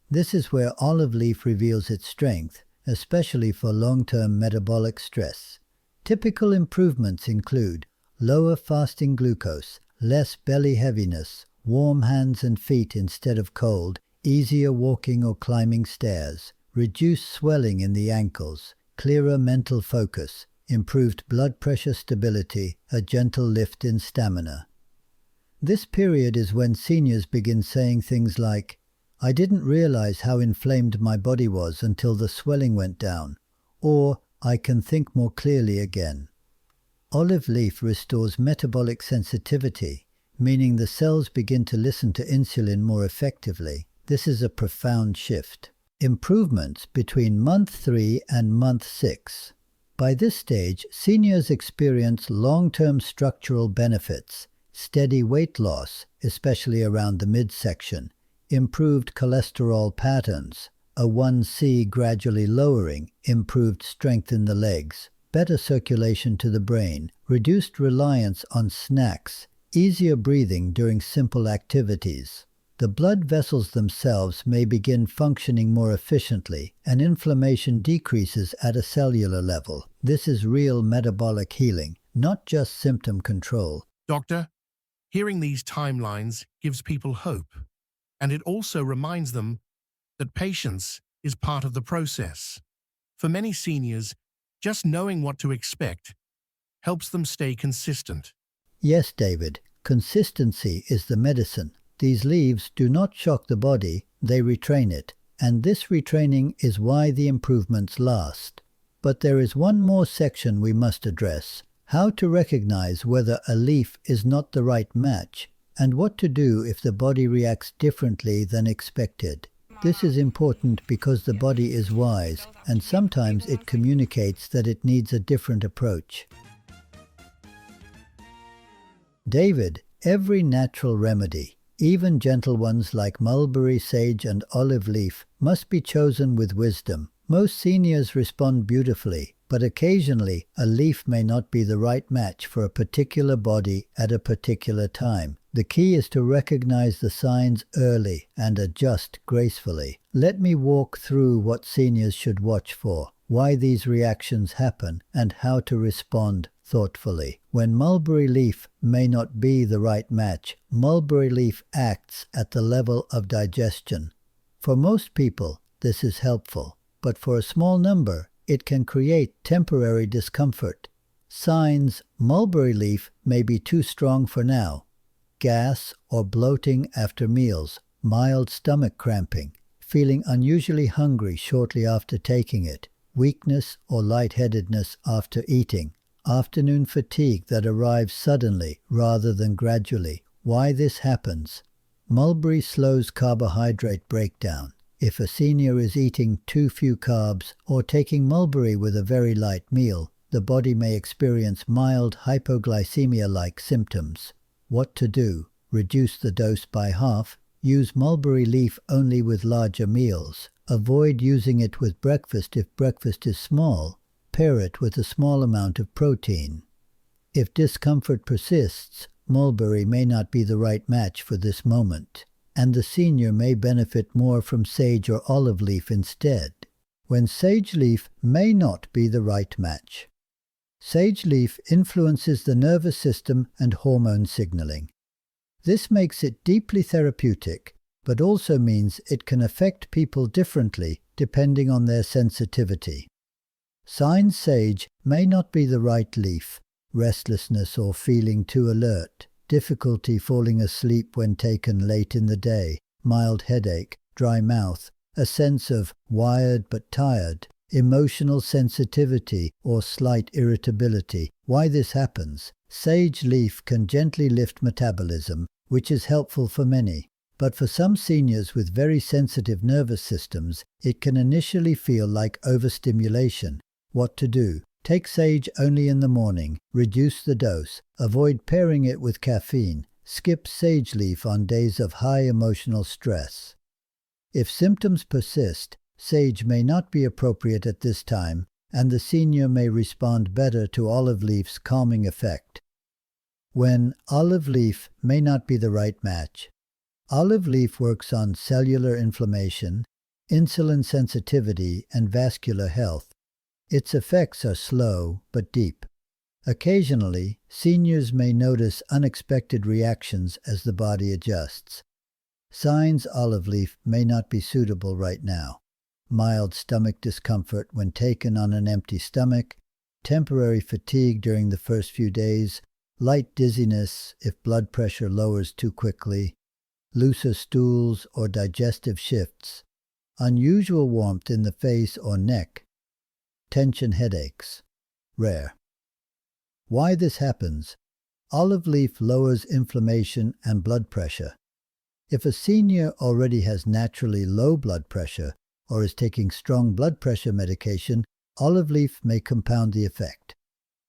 Speaker 2: This is where olive leaf reveals its strength, especially for long-term metabolic stress. Typical improvements include lower fasting glucose, less belly heaviness, warm hands and feet instead of cold, easier walking or climbing stairs, reduced swelling in the ankles, clearer mental focus, improved blood pressure stability, a gentle lift in stamina. This period is when seniors begin saying things like, I didn't realize how inflamed my body was until the swelling went down, or I can think more clearly again. Olive leaf restores metabolic sensitivity, meaning the cells begin to listen to insulin more effectively. This is a profound shift. Improvements between month 3 and month 6. By this stage, seniors experience long-term structural benefits: steady weight loss, especially around the midsection, improved cholesterol patterns, a 1C gradually lowering, improved strength in the legs, better circulation to the brain, reduced reliance on snacks, easier breathing during simple activities. The blood vessels themselves may begin functioning more efficiently, and inflammation decreases at a cellular level. This is real metabolic healing, not just symptom control.
Speaker 1: Doctor, hearing these timelines gives people hope, and it also reminds them that patience is part of the process. For many seniors, just knowing what to expect helps them stay consistent.
Speaker 2: Yes, David, consistency is the medicine. These leaves do not shock the body, they retrain it, and this retraining is why the improvements last. But there is one more section we must address: how to recognize whether a leaf is not the right match. and what to do if the body reacts differently than expected. This is important because the body is wise, and sometimes it communicates that it needs a different approach. David, every natural remedy, even gentle ones like mulberry, sage, and olive leaf, must be chosen with wisdom. Most seniors respond beautifully, but occasionally a leaf may not be the right match for a particular body at a particular time. The key is to recognize the signs early and adjust gracefully. Let me walk through what seniors should watch for, why these reactions happen, and how to respond thoughtfully. When mulberry leaf may not be the right match, mulberry leaf acts at the level of digestion. For most people, this is helpful, but for a small number, it can create temporary discomfort. Signs: mulberry leaf may be too strong for now. Gas or bloating after meals, mild stomach cramping, feeling unusually hungry shortly after taking it, weakness or lightheadedness after eating, afternoon fatigue that arrives suddenly rather than gradually. Why this happens? Mulberry slows carbohydrate breakdown. If a senior is eating too few carbs or taking mulberry with a very light meal, the body may experience mild hypoglycemia-like symptoms. What to do? Reduce the dose by half. Use mulberry leaf only with larger meals. Avoid using it with breakfast if breakfast is small. Pair it with a small amount of protein. If discomfort persists, mulberry may not be the right match for this moment, and the senior may benefit more from sage or olive leaf instead. When sage leaf may not be the right match. Sage leaf influences the nervous system and hormone signaling. This makes it deeply therapeutic, but also means it can affect people differently depending on their sensitivity. Signs: sage may not be the right leaf. Restlessness or feeling too alert, difficulty falling asleep when taken late in the day, mild headache, dry mouth, a sense of wired but tired, emotional sensitivity or slight irritability. Why this happens? Sage leaf can gently lift metabolism, which is helpful for many. But for some seniors with very sensitive nervous systems, it can initially feel like overstimulation. What to do? Take sage only in the morning, reduce the dose, avoid pairing it with caffeine, skip sage leaf on days of high emotional stress. If symptoms persist, sage may not be appropriate at this time, and the senior may respond better to olive leaf's calming effect. When olive leaf may not be the right match. Olive leaf works on cellular inflammation, insulin sensitivity, and vascular health. Its effects are slow but deep. Occasionally, seniors may notice unexpected reactions as the body adjusts. Signs: olive leaf may not be suitable right now. Mild stomach discomfort when taken on an empty stomach, temporary fatigue during the first few days, light dizziness if blood pressure lowers too quickly, looser stools or digestive shifts, unusual warmth in the face or neck, tension headaches. Rare. Why this happens? Olive leaf lowers inflammation and blood pressure. If a senior already has naturally low blood pressure or is taking strong blood pressure medication, olive leaf may compound the effect.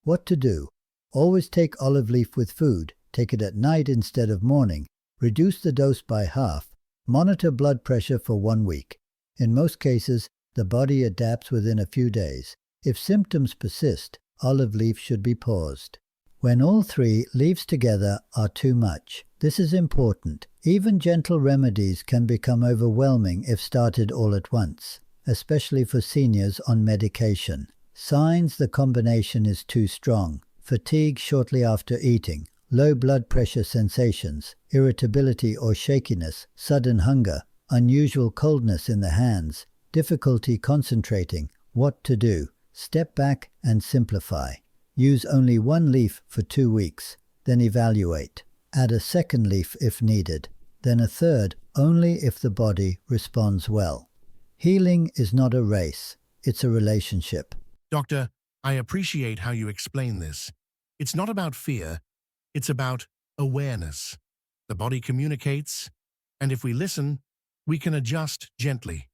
Speaker 2: What to do? Always take olive leaf with food. Take it at night instead of morning. Reduce the dose by half. Monitor blood pressure for 1 week. In most cases, the body adapts within a few days. If symptoms persist, olive leaf should be paused. When all three leaves together are too much. This is important. Even gentle remedies can become overwhelming if started all at once, especially for seniors on medication. Signs: the combination is too strong. Fatigue shortly after eating, low blood pressure sensations, irritability or shakiness, sudden hunger, unusual coldness in the hands, difficulty concentrating. What to do? Step back and simplify. Use only 1 leaf for 2 weeks, then evaluate. Add a second leaf if needed, then a third only if the body responds well. Healing is not a race, it's a relationship.
Speaker 1: Doctor, I appreciate how you explain this. It's not about fear, it's about awareness. The body communicates, and if we listen, we can adjust gently.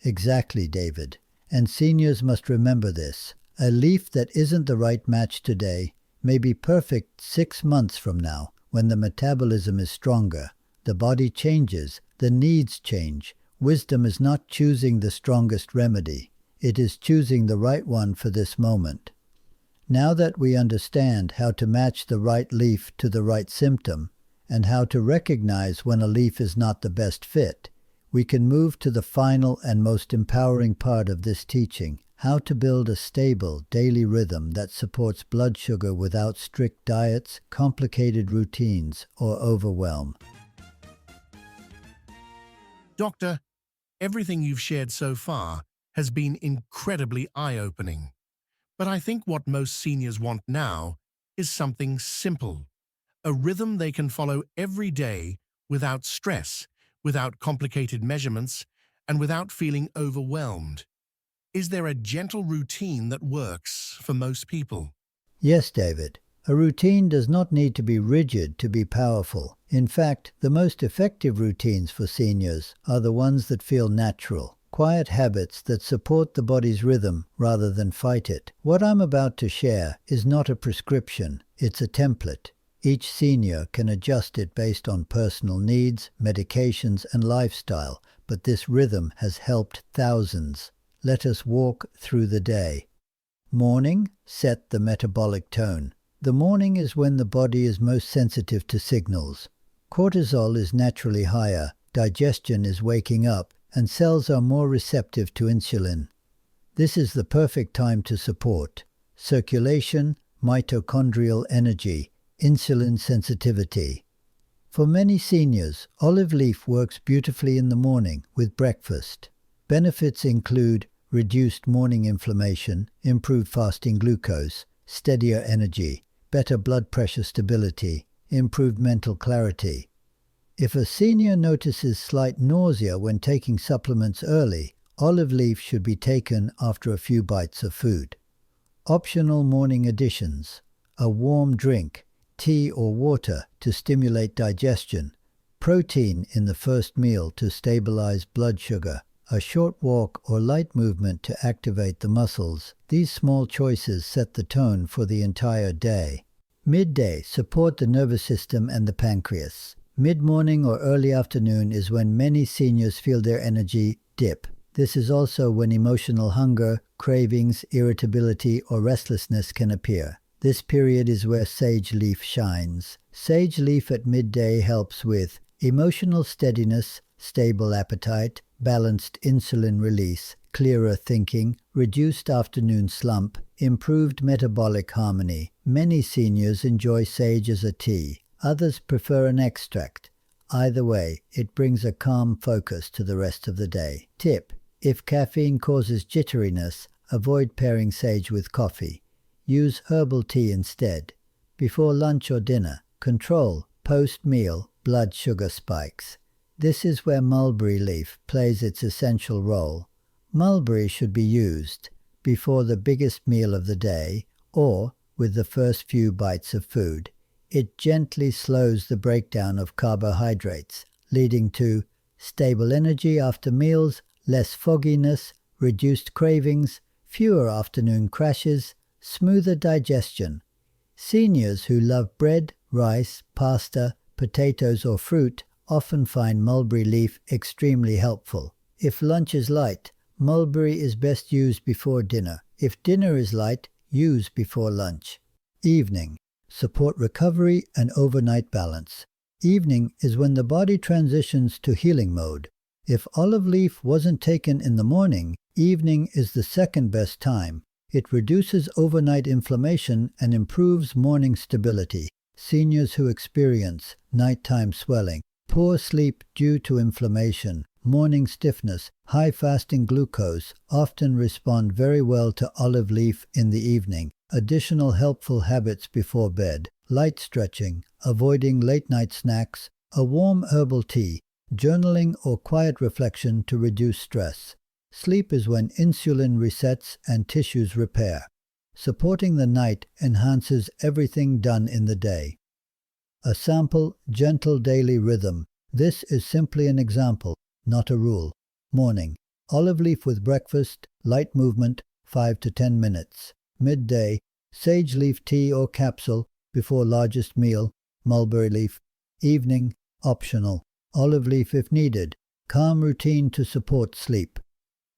Speaker 2: Exactly, David. And seniors must remember this. A leaf that isn't the right match today may be perfect 6 months from now, when the metabolism is stronger. The body changes, the needs change. Wisdom is not choosing the strongest remedy. It is choosing the right one for this moment. Now that we understand how to match the right leaf to the right symptom, and how to recognize when a leaf is not the best fit, we can move to the final and most empowering part of this teaching: how to build a stable daily rhythm that supports blood sugar without strict diets, complicated routines, or overwhelm.
Speaker 1: Doctor, everything you've shared so far has been incredibly eye-opening. But I think what most seniors want now is something simple, a rhythm they can follow every day without stress, without complicated measurements, and without feeling overwhelmed. Is there a gentle routine that works for most people?
Speaker 2: Yes, David. A routine does not need to be rigid to be powerful. In fact, the most effective routines for seniors are the ones that feel natural, quiet habits that support the body's rhythm rather than fight it. What I'm about to share is not a prescription, it's a template. Each senior can adjust it based on personal needs, medications, and lifestyle, but this rhythm has helped thousands. Let us walk through the day. Morning, set the metabolic tone. The morning is when the body is most sensitive to signals. Cortisol is naturally higher, digestion is waking up, and cells are more receptive to insulin. This is the perfect time to support circulation, mitochondrial energy, insulin sensitivity. For many seniors, olive leaf works beautifully in the morning with breakfast. Benefits include reduced morning inflammation, improved fasting glucose, steadier energy, better blood pressure stability, improved mental clarity. If a senior notices slight nausea when taking supplements early, olive leaf should be taken after a few bites of food. Optional morning additions: a warm drink, tea or water to stimulate digestion, protein in the first meal to stabilize blood sugar, a short walk or light movement to activate the muscles. These small choices set the tone for the entire day. Midday, support the nervous system and the pancreas. Mid-morning or early afternoon is when many seniors feel their energy dip. This is also when emotional hunger, cravings, irritability, or restlessness can appear. This period is where sage leaf shines. Sage leaf at midday helps with emotional steadiness, stable appetite, balanced insulin release, clearer thinking, reduced afternoon slump, improved metabolic harmony. Many seniors enjoy sage as a tea. Others prefer an extract. Either way, it brings a calm focus to the rest of the day. Tip: if caffeine causes jitteriness, avoid pairing sage with coffee. Use herbal tea instead. Before lunch or dinner, control post-meal blood sugar spikes. This is where mulberry leaf plays its essential role. Mulberry should be used before the biggest meal of the day or with the first few bites of food. It gently slows the breakdown of carbohydrates, leading to stable energy after meals, less fogginess, reduced cravings, fewer afternoon crashes, smoother digestion. Seniors who love bread, rice, pasta, potatoes or fruit often find mulberry leaf extremely helpful. If lunch is light, mulberry is best used before dinner. If dinner is light, use before lunch. Evening. Support recovery and overnight balance. Evening is when the body transitions to healing mode. If olive leaf wasn't taken in the morning, evening is the second best time. It reduces overnight inflammation and improves morning stability. Seniors who experience nighttime swelling, poor sleep due to inflammation, morning stiffness, high fasting glucose often respond very well to olive leaf in the evening. Additional helpful habits before bed: light stretching, avoiding late-night snacks, a warm herbal tea, journaling or quiet reflection to reduce stress. Sleep is when insulin resets and tissues repair. Supporting the night enhances everything done in the day. A sample, gentle daily rhythm. This is simply an example, not a rule. Morning. Olive leaf with breakfast, light movement, 5 to 10 minutes. Midday. Sage leaf tea or capsule before largest meal, mulberry leaf. Evening. Optional. Olive leaf if needed. Calm routine to support sleep.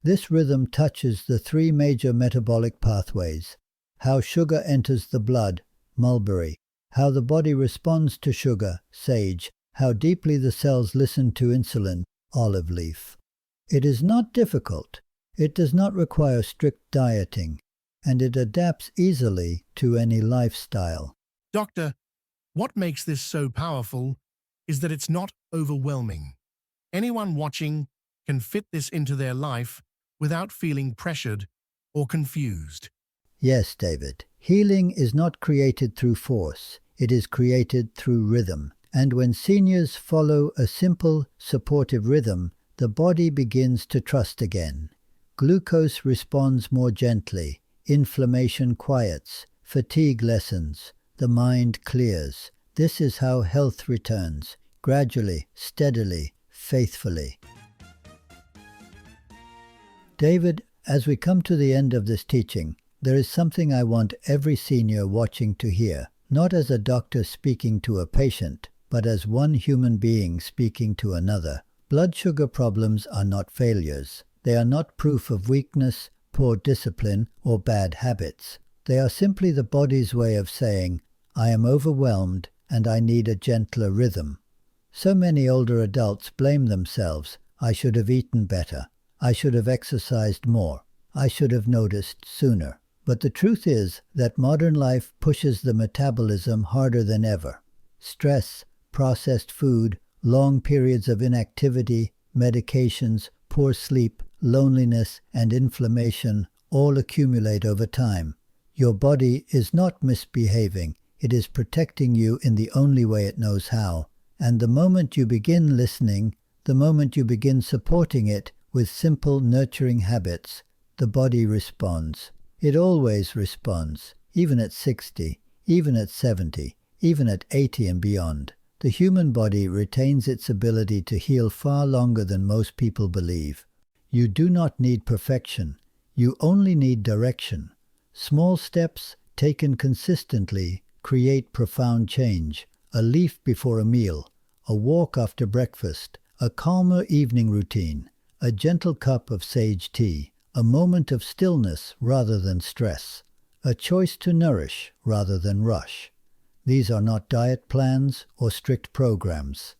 Speaker 2: This rhythm touches the three major metabolic pathways. How sugar enters the blood, mulberry. How the body responds to sugar, sage. How deeply the cells listen to insulin, olive leaf. It is not difficult. It does not require strict dieting, and it adapts easily to any lifestyle.
Speaker 1: Doctor, what makes this so powerful is that it's not overwhelming. Anyone watching can fit this into their life without feeling pressured or confused.
Speaker 2: Yes, David. Healing is not created through force. It is created through rhythm. And when seniors follow a simple, supportive rhythm, the body begins to trust again. Glucose responds more gently. Inflammation quiets. Fatigue lessens. The mind clears. This is how health returns. Gradually, steadily, faithfully. David, as we come to the end of this teaching, there is something I want every senior watching to hear, not as a doctor speaking to a patient, but as one human being speaking to another. Blood sugar problems are not failures. They are not proof of weakness, poor discipline, or bad habits. They are simply the body's way of saying, I am overwhelmed and I need a gentler rhythm. So many older adults blame themselves. I should have eaten better. I should have exercised more. I should have noticed sooner. But the truth is that modern life pushes the metabolism harder than ever. Stress, processed food, long periods of inactivity, medications, poor sleep, loneliness, and inflammation all accumulate over time. Your body is not misbehaving. It is protecting you in the only way it knows how. And the moment you begin listening, the moment you begin supporting it with simple, nurturing habits, the body responds. It always responds, even at 60, even at 70, even at 80 and beyond. The human body retains its ability to heal far longer than most people believe. You do not need perfection. You only need direction. Small steps, taken consistently, create profound change. A leaf before a meal, a walk after breakfast, a calmer evening routine, a gentle cup of sage tea, a moment of stillness rather than stress, a choice to nourish rather than rush. These are not diet plans or strict programs.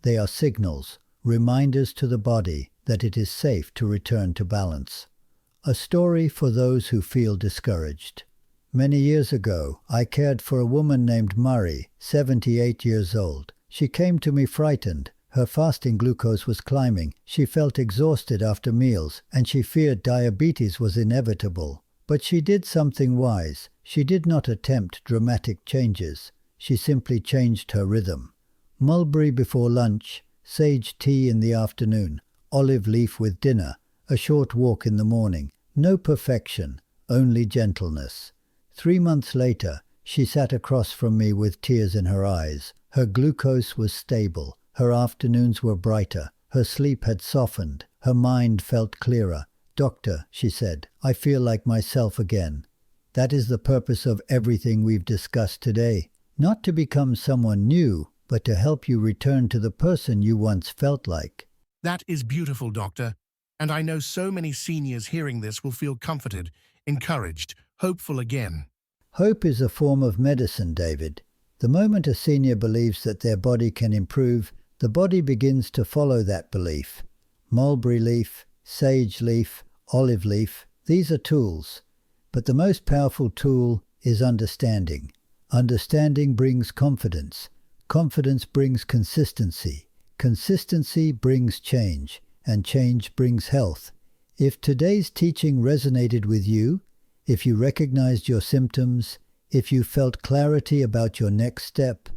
Speaker 2: They are signals, reminders to the body that it is safe to return to balance. A story for those who feel discouraged. Many years ago, I cared for a woman named Murray, 78 years old. She came to me frightened. Her fasting glucose was climbing. She felt exhausted after meals, and she feared diabetes was inevitable. But she did something wise. She did not attempt dramatic changes. She simply changed her rhythm. Mulberry before lunch, sage tea in the afternoon, olive leaf with dinner, a short walk in the morning. No perfection, only gentleness. 3 months later, she sat across from me with tears in her eyes. Her glucose was stable. Her afternoons were brighter. Her sleep had softened. Her mind felt clearer. Doctor, she said, I feel like myself again. That is the purpose of everything we've discussed today. Not to become someone new, but to help you return to the person you once felt like.
Speaker 1: That is beautiful, Doctor. And I know so many seniors hearing this will feel comforted, encouraged, hopeful again.
Speaker 2: Hope is a form of medicine, David. The moment a senior believes that their body can improve, the body begins to follow that belief. Mulberry leaf, sage leaf, olive leaf, these are tools. But the most powerful tool is understanding. Understanding brings confidence. Confidence brings consistency. Consistency brings change. And change brings health. If today's teaching resonated with you, if you recognized your symptoms, if you felt clarity about your next step,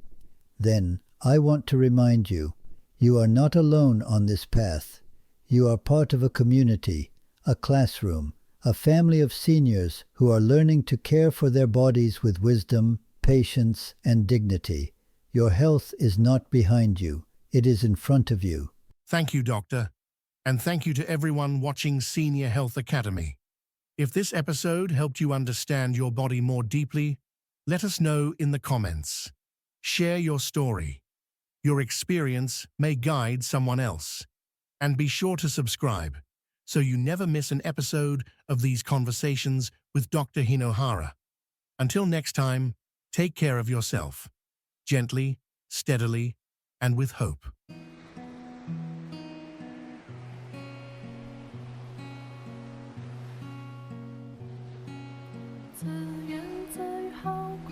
Speaker 2: then I want to remind you, you are not alone on this path. You are part of a community, a classroom, a family of seniors who are learning to care for their bodies with wisdom, patience, and dignity. Your health is not behind you. It is in front of you.
Speaker 1: Thank you, Doctor. And thank you to everyone watching Senior Health Academy. If this episode helped you understand your body more deeply, let us know in the comments. Share your story. Your experience may guide someone else. And be sure to subscribe so you never miss an episode of these conversations with Dr. Hinohara. Until next time, take care of yourself. Gently, steadily, and with hope.
Speaker 3: Time.